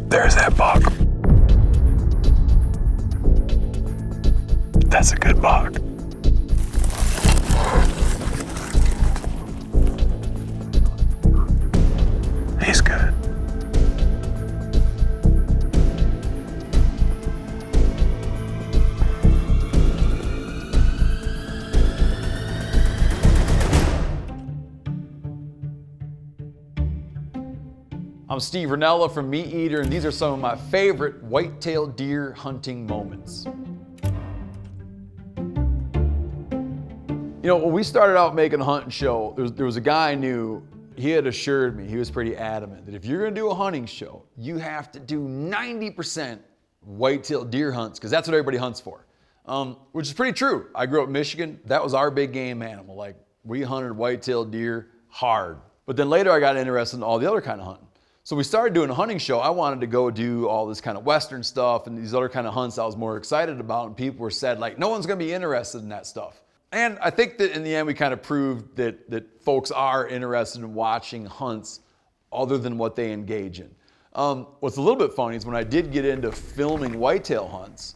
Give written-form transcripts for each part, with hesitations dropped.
There's that buck. That's a good buck. He's good. I'm Steve Rinella from MeatEater, and these are some of my favorite whitetail deer hunting moments. You know, when we started out making a hunting show, there was a guy I knew, he had assured me, he was pretty adamant, that if you're gonna do a hunting show, you have to do 90% whitetail deer hunts, because that's what everybody hunts for. Which is pretty true. I grew up in Michigan. That was our big game animal. Like, we hunted whitetail deer hard. But then later I got interested in all the other kind of hunting. So we started doing a hunting show. I wanted to go do all this kind of Western stuff and these other kind of hunts I was more excited about, and people were said, like, no one's gonna be interested in that stuff. And I think that in the end we kind of proved that folks are interested in watching hunts other than what they engage in. What's a little bit funny is when I did get into filming whitetail hunts,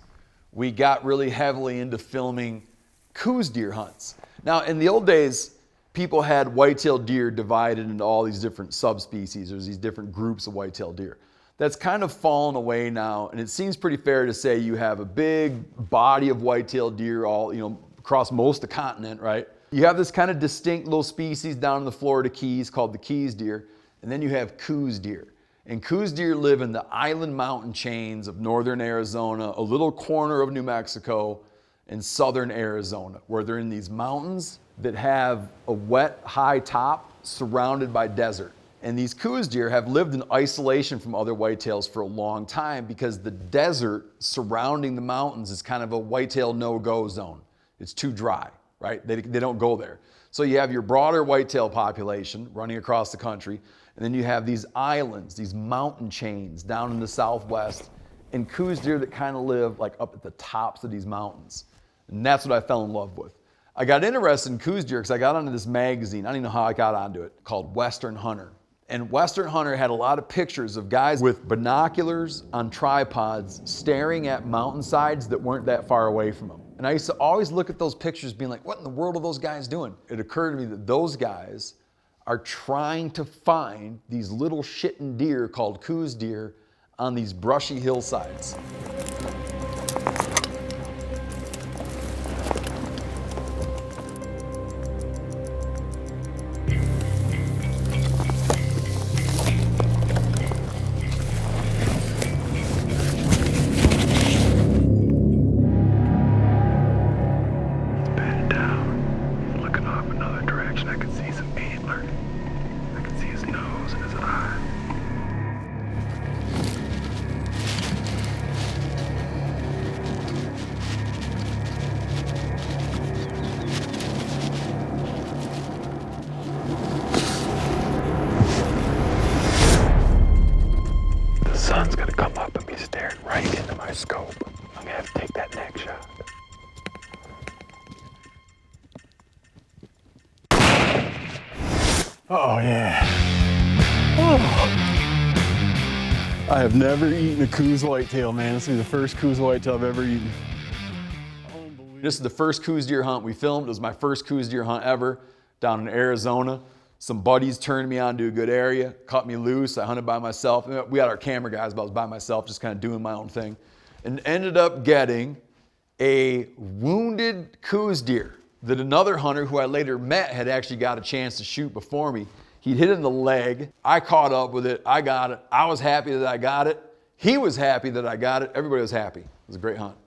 we got really heavily into filming Koozer deer hunts. Now, in the old days, people had whitetail deer divided into all these different subspecies. There's these different groups of whitetail deer. That's kind of fallen away now, and it seems pretty fair to say you have a big body of whitetail deer all, across most of the continent, right? You have this kind of distinct little species down in the Florida Keys called the Keys deer, and then you have Koozer deer. And Koozer deer live in the island mountain chains of northern Arizona, a little corner of New Mexico, and southern Arizona, where they're in these mountains that have a wet, high top surrounded by desert. And these Koozer deer have lived in isolation from other whitetails for a long time because the desert surrounding the mountains is kind of a whitetail no-go zone. It's too dry, right? They don't go there. So you have your broader whitetail population running across the country, and then you have these islands, these mountain chains down in the southwest, and Koozer deer that kind of live like up at the tops of these mountains. And that's what I fell in love with. I got interested in Koozer deer because I got onto this magazine, I don't even know how I got onto it, called Western Hunter. And Western Hunter had a lot of pictures of guys with binoculars on tripods staring at mountainsides that weren't that far away from them. And I used to always look at those pictures being like, what in the world are those guys doing? It occurred to me that those guys are trying to find these little shitting deer called Koozer deer on these brushy hillsides. Sun's gonna come up and be staring right into my scope. I'm gonna have to take that next shot. Oh yeah. Oh. I have never eaten a Koozer whitetail, man. This will be the first Koozer whitetail I've ever eaten. This is the first Koozer deer hunt we filmed. It was my first Koozer deer hunt ever down in Arizona. Some buddies turned me on to a good area, cut me loose. I hunted by myself. We had our camera guys, but I was by myself, just kind of doing my own thing. And ended up getting a wounded Koozer deer that another hunter who I later met had actually got a chance to shoot before me. He'd hit it in the leg. I caught up with it. I got it. I was happy that I got it. He was happy that I got it. Everybody was happy. It was a great hunt.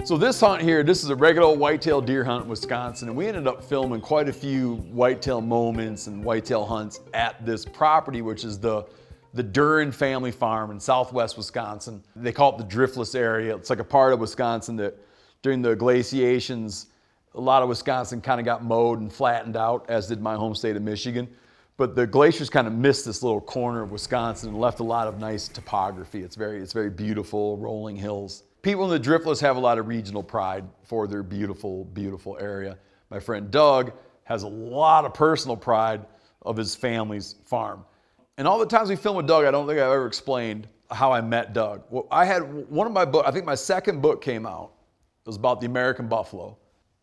So this hunt here, this is a regular old whitetail deer hunt in Wisconsin, and we ended up filming quite a few whitetail moments and whitetail hunts at this property, which is the Duren family farm in southwest Wisconsin. They call it the Drifless area. It's like a part of Wisconsin that during the glaciations, a lot of Wisconsin kind of got mowed and flattened out, as did my home state of Michigan. But the glaciers kind of missed this little corner of Wisconsin and left a lot of nice topography. It's very beautiful, rolling hills. People in the Drifless have a lot of regional pride for their beautiful, beautiful area. My friend Doug has a lot of personal pride of his family's farm. And all the times we filmed with Doug, I don't think I've ever explained how I met Doug. Well, I had one of my books, I think my second book came out. It was about the American buffalo.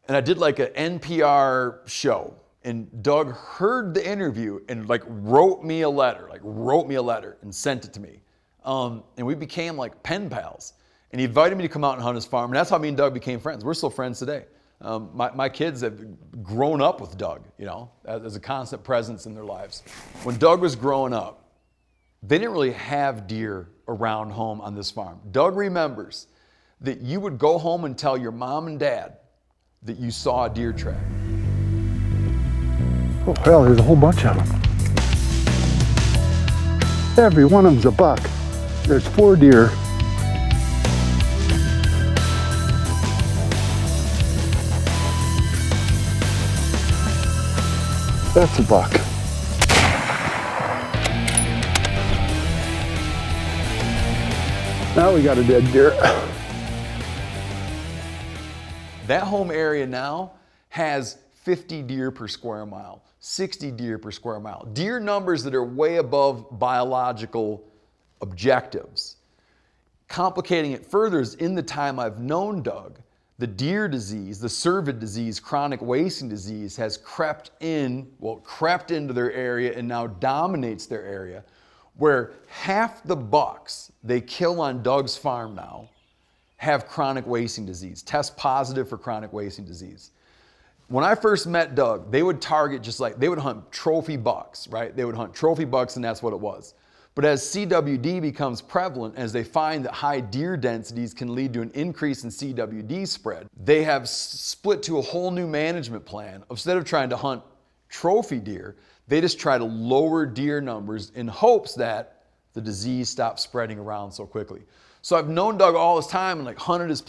And I did like an NPR show. And Doug heard the interview and like wrote me a letter and sent it to me. And we became like pen pals. And he invited me to come out and hunt his farm. And that's how me and Doug became friends. We're still friends today. My kids have grown up with Doug, you know, as a constant presence in their lives. When Doug was growing up, they didn't really have deer around home on this farm. Doug remembers that you would go home and tell your mom and dad that you saw a deer track. Oh hell, there's a whole bunch of them. Every one of them's a buck. There's 4 deer. That's a buck. Now we got a dead deer. That home area now has 50 deer per square mile, 60 deer per square mile. Deer numbers that are way above biological objectives. Complicating it further is in the time I've known Doug, the deer disease, the cervid disease, chronic wasting disease has crept into their area and now dominates their area, where half the bucks they kill on Doug's farm now have chronic wasting disease, test positive for chronic wasting disease. When I first met Doug, they would target they would hunt trophy bucks, right? They would hunt trophy bucks and that's what it was. But as CWD becomes prevalent, as they find that high deer densities can lead to an increase in CWD spread, they have split to a whole new management plan. Instead of trying to hunt trophy deer, they just try to lower deer numbers in hopes that the disease stops spreading around so quickly. So I've known Doug all this time and like hunted his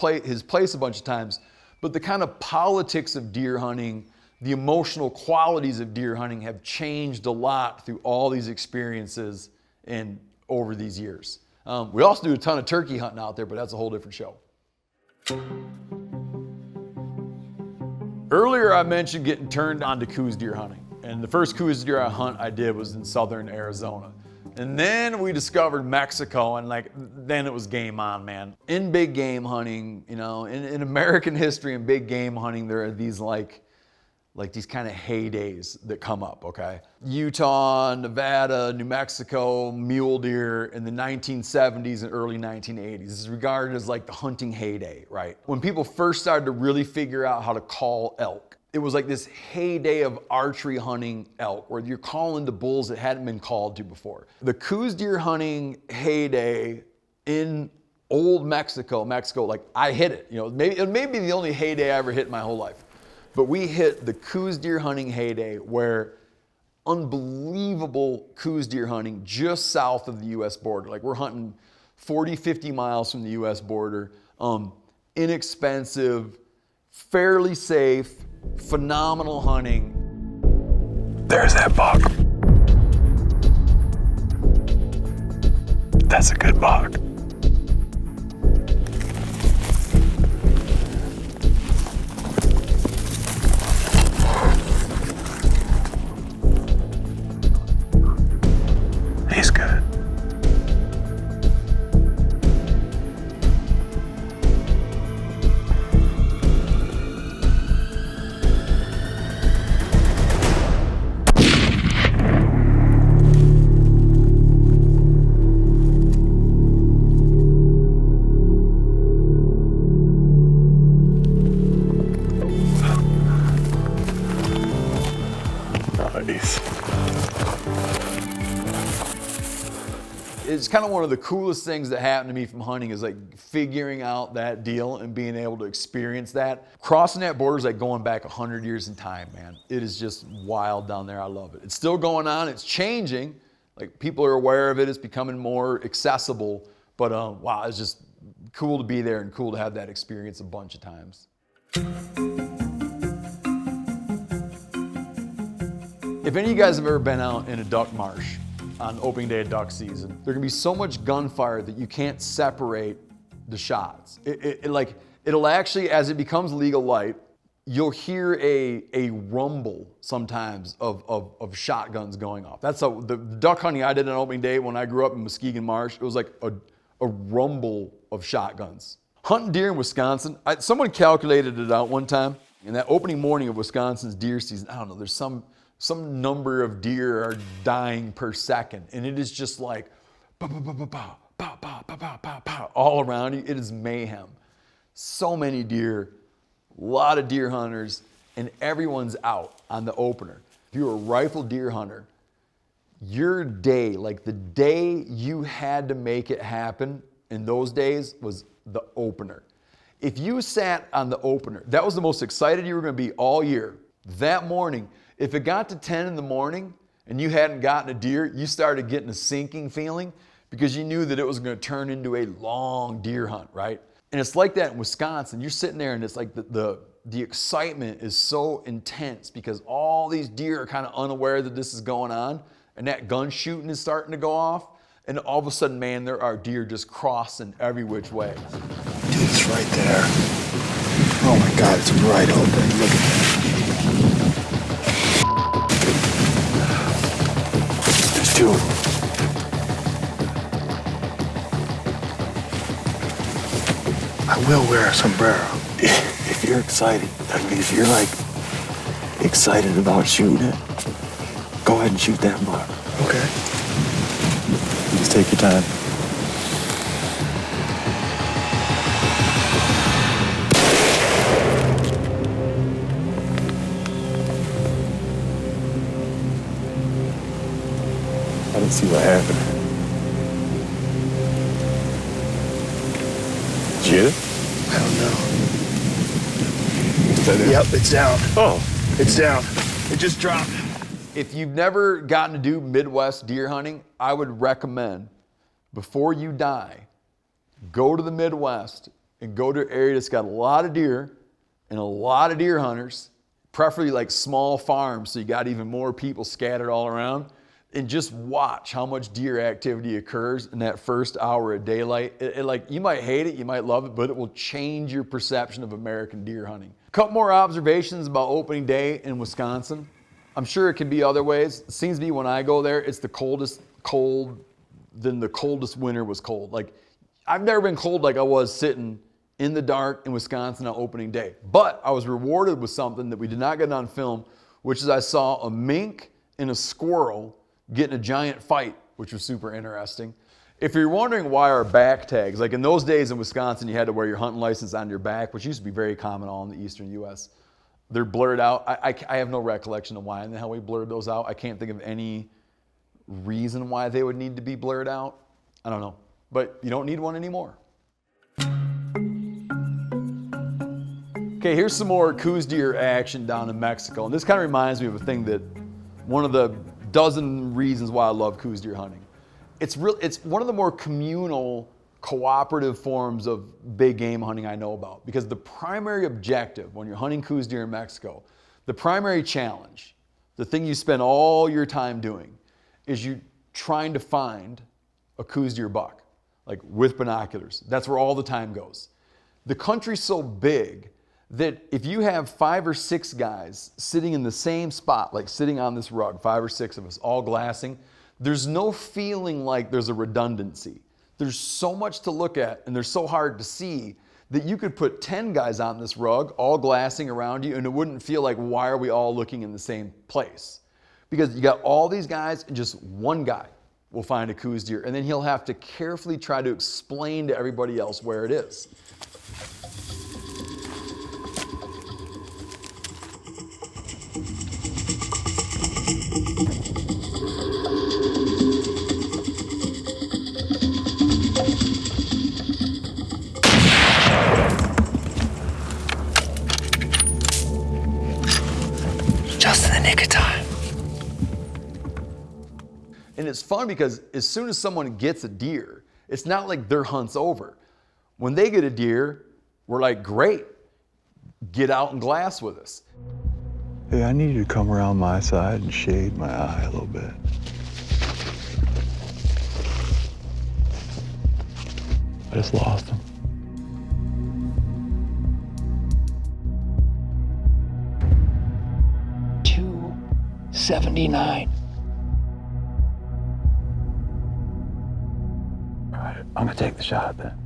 place a bunch of times, but the kind of politics of deer hunting, the emotional qualities of deer hunting have changed a lot through all these experiences and over these years. We also do a ton of turkey hunting out there, but that's a whole different show. Earlier I mentioned getting turned on to Koozer deer hunting. And the first Koozer deer I did was in southern Arizona. And then we discovered Mexico, and then it was game on, man. In big game hunting, you know, in American history in big game hunting, there are these these kind of heydays that come up, okay? Utah, Nevada, New Mexico, mule deer in the 1970s and early 1980s. This is regarded as like the hunting heyday, right? When people first started to really figure out how to call elk, it was like this heyday of archery hunting elk, where you're calling to bulls that hadn't been called to before. The Koozer deer hunting heyday in old Mexico, like I hit it, you know, it may be the only heyday I ever hit in my whole life. But we hit the Koozer deer hunting heyday, where unbelievable Koozer deer hunting just south of the US border. Like we're hunting 40, 50 miles from the US border. Inexpensive, fairly safe, phenomenal hunting. There's that buck. That's a good buck. He's good. Nice. It's kind of one of the coolest things that happened to me from hunting is like figuring out that deal and being able to experience that. Crossing that border is like going back 100 years in time, man. It is just wild down there. I love it. It's still going on. It's changing. Like people are aware of it. It's becoming more accessible. But wow, it's just cool to be there and cool to have that experience a bunch of times. If any of you guys have ever been out in a duck marsh on opening day of duck season, there can be so much gunfire that you can't separate the shots. It'll actually, as it becomes legal light, you'll hear a rumble sometimes of shotguns going off. That's how the duck hunting I did on opening day when I grew up in Muskegon Marsh. It was like a rumble of shotguns. Hunting deer in Wisconsin, someone calculated it out one time. In that opening morning of Wisconsin's deer season, I don't know, there's some number of deer are dying per second. And it is just like, pow, pow, pow, pow, pow, pow, pow, pow, pow, pow, pow, all around you. It is mayhem. So many deer, a lot of deer hunters, and everyone's out on the opener. If you're a rifle deer hunter, your day, like the day you had to make it happen in those days was the opener. If you sat on the opener, that was the most excited you were going to be all year. That morning, if it got to 10 in the morning and you hadn't gotten a deer, you started getting a sinking feeling because you knew that it was going to turn into a long deer hunt, right? And it's like that in Wisconsin. You're sitting there and it's like the excitement is so intense because all these deer are kind of unaware that this is going on, and that gun shooting is starting to go off. And all of a sudden, man, there are deer just crossing every which way. Dude, it's right there. Oh my God, it's right open. Look at that. There's two of them. I will wear a sombrero. If you're excited, I mean, if you're like excited about shooting it, go ahead and shoot that buck. Okay. Just take your time. I didn't see what happened. Did you hit it? I don't know. Is that it? Yep, it's down. Oh. It's down. It just dropped. If you've never gotten to do Midwest deer hunting, I would recommend, before you die, go to the Midwest and go to an area that's got a lot of deer and a lot of deer hunters, preferably like small farms, so you got even more people scattered all around, and just watch how much deer activity occurs in that first hour of daylight. Like, you might hate it, you might love it, but it will change your perception of American deer hunting. A couple more observations about opening day in Wisconsin. I'm sure it can be other ways. It seems to be when I go there, it's the coldest cold than the coldest winter was cold. Like, I've never been cold like I was sitting in the dark in Wisconsin on opening day. But I was rewarded with something that we did not get on film, which is I saw a mink and a squirrel getting a giant fight, which was super interesting. If you're wondering why our back tags, like in those days in Wisconsin, you had to wear your hunting license on your back, which used to be very common all in the eastern US. They're blurred out. I have no recollection of why in the hell we blurred those out. I can't think of any reason why they would need to be blurred out. I don't know, but you don't need one anymore. Okay, here's some more Koozer deer action down in Mexico. And this kind of reminds me of a thing that, one of the dozen reasons why I love Koozer deer hunting. It's one of the more communal, cooperative forms of big game hunting I know about, because the primary objective when you're hunting Koozer deer in Mexico, the primary challenge, the thing you spend all your time doing, is you trying to find a Koozer deer buck, like with binoculars. That's where all the time goes. The country's so big that if you have 5 or 6 guys sitting in the same spot, like sitting on this rug, 5 or 6 of us, all glassing, there's no feeling like there's a redundancy. There's so much to look at and they're so hard to see that you could put 10 guys on this rug, all glassing around you, and it wouldn't feel like, why are we all looking in the same place? Because you got all these guys and just one guy will find a Koozer deer, and then he'll have to carefully try to explain to everybody else where it is. Just in the nick of time. And it's fun because as soon as someone gets a deer, it's not like their hunt's over. When they get a deer, we're like, great, get out and glass with us. Hey, I need you to come around my side and shade my eye a little bit. I just lost him. 79. All right, I'm gonna take the shot then.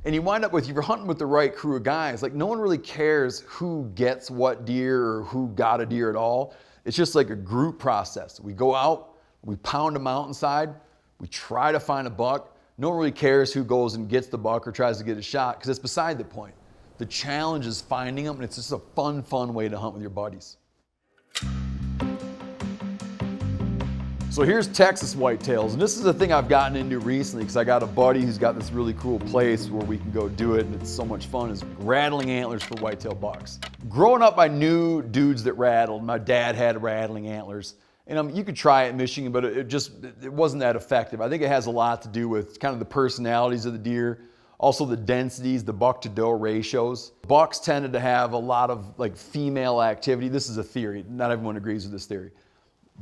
And you wind up with, if you're hunting with the right crew of guys, like no one really cares who gets what deer or who got a deer at all. It's just like a group process. We go out, we pound a mountainside, we try to find a buck. No one really cares who goes and gets the buck or tries to get a shot, because it's beside the point. The challenge is finding them, and it's just a fun way to hunt with your buddies. So here's Texas whitetails, and this is a thing I've gotten into recently because I got a buddy who's got this really cool place where we can go do it, and it's so much fun, is rattling antlers for whitetail bucks. Growing up, I knew dudes that rattled. My dad had rattling antlers, and you could try it in Michigan, but it wasn't that effective. I think it has a lot to do with kind of the personalities of the deer, also the densities, the buck to doe ratios. Bucks tended to have a lot of like female activity. This is a theory, not everyone agrees with this theory.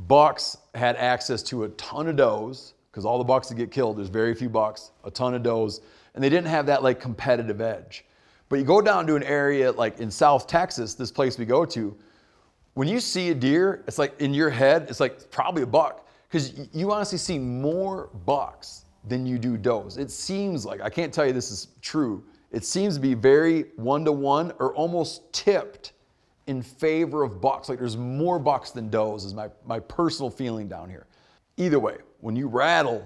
Bucks had access to a ton of does, because all the bucks that get killed, there's very few bucks, a ton of does, and they didn't have that like competitive edge. But you go down to an area like in South Texas, this place we go to, when you see a deer, it's like in your head, it's like probably a buck, because you honestly see more bucks than you do does. It seems like, I can't tell you this is true, it seems to be very 1-to-1 or almost tipped in favor of bucks. Like there's more bucks than does is my personal feeling down here. Either way, when you rattle,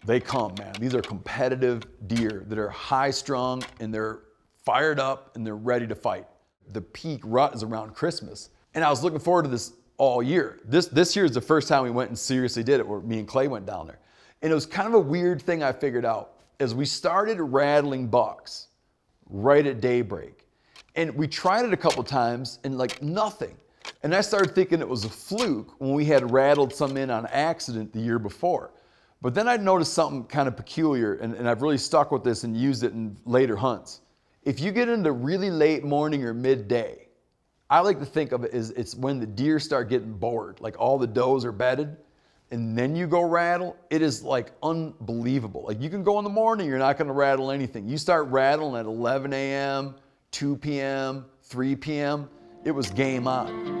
they come, man. These are competitive deer that are high strung and they're fired up and they're ready to fight. The peak rut is around Christmas. And I was looking forward to this all year. This year is the first time we went and seriously did it, where me and Clay went down there. And it was kind of a weird thing I figured out. As we started rattling bucks right at daybreak, and we tried it a couple times and like nothing. And I started thinking it was a fluke when we had rattled some in on accident the year before. But then I noticed something kind of peculiar, and I've really stuck with this and used it in later hunts. If you get into really late morning or midday, I like to think of it as it's when the deer start getting bored, like all the does are bedded, and then you go rattle, it is like unbelievable. Like you can go in the morning, you're not gonna rattle anything. You start rattling at 11 a.m., 2 p.m., 3 p.m., it was game on.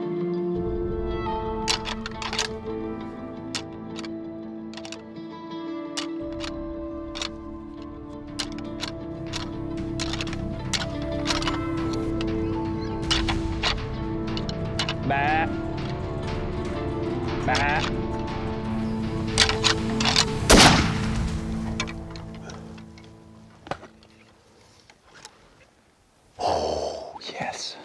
Bah. Bah. Yes.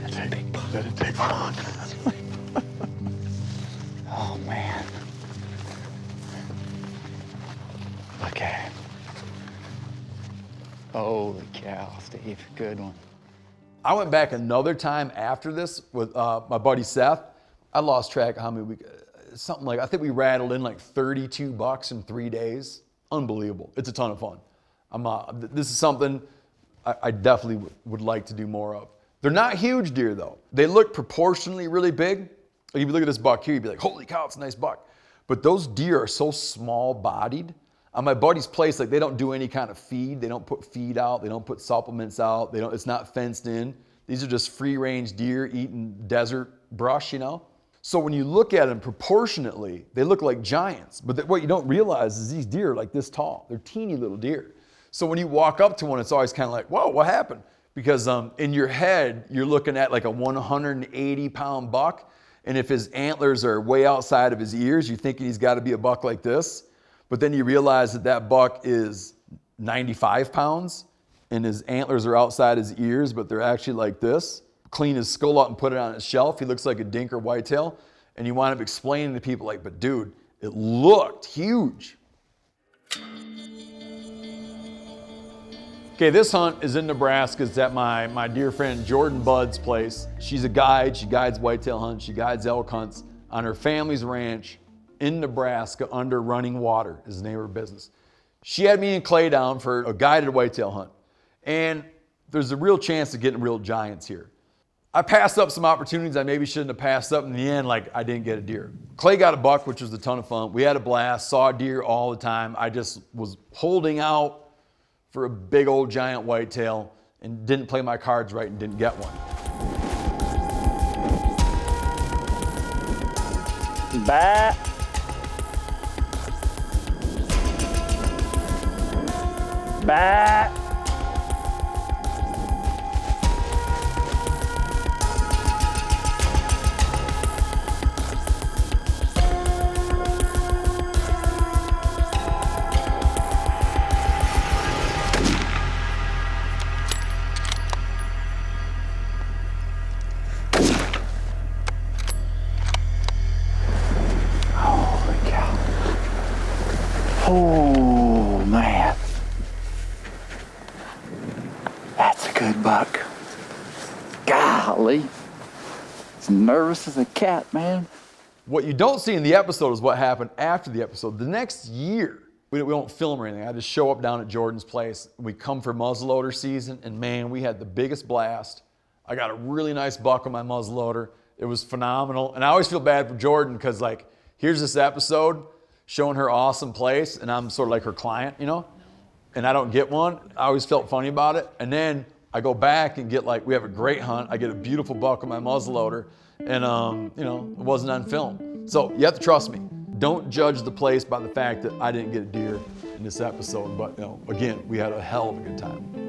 That's a big buck. That's a big buck. Oh man. Okay. Holy cow, Steve. Good one. I went back another time after this with my buddy Seth. I lost track of how many something like, I think we rattled in like 32 bucks in 3 days. Unbelievable. It's a ton of fun. This is something I definitely would like to do more of. They're not huge deer though. They look proportionally really big. Like if you look at this buck here, you'd be like, holy cow, it's a nice buck. But those deer are so small bodied. On my buddy's place, like they don't do any kind of feed. They don't put feed out. They don't put supplements out. It's not fenced in. These are just free range deer eating desert brush, you know? So when you look at them proportionately, they look like giants. But what you don't realize is these deer are like this tall. They're teeny little deer. So when you walk up to one, it's always kind of like, whoa, what happened? Because in your head, you're looking at like a 180-pound buck. And if his antlers are way outside of his ears, you're thinking he's got to be a buck like this. But then you realize that that buck is 95 pounds and his antlers are outside his ears, but they're actually like this. Clean his skull out and put it on his shelf. He looks like a dinker whitetail. And you wind up explaining to people like, but dude, it looked huge. Okay, this hunt is in Nebraska. It's at my dear friend Jordan Budd's place. She's a guide. She guides whitetail hunts. She guides elk hunts on her family's ranch in Nebraska under running water is the name of her business. She had me and Clay down for a guided whitetail hunt. And there's a real chance of getting real giants here. I passed up some opportunities I maybe shouldn't have passed up. In the end, like, I didn't get a deer. Clay got a buck, which was a ton of fun. We had a blast, saw deer all the time. I just was holding out for a big old giant whitetail and didn't play my cards right and didn't get one. Bat. Bat. Oh, man. That's a good buck. Golly. As nervous as a cat, man. What you don't see in the episode is what happened after the episode. The next year, we don't film or anything. I just show up down at Jordan's place. We come for muzzleloader season, and man, we had the biggest blast. I got a really nice buck on my muzzleloader. It was phenomenal. And I always feel bad for Jordan because, like, here's this episode showing her awesome place, and I'm sort of like her client, you know? And I don't get one. I always felt funny about it. And then I go back and get, like, we have a great hunt. I get a beautiful buck on my muzzleloader, and, you know, it wasn't on film. So you have to trust me. Don't judge the place by the fact that I didn't get a deer in this episode. But, you know, again, we had a hell of a good time.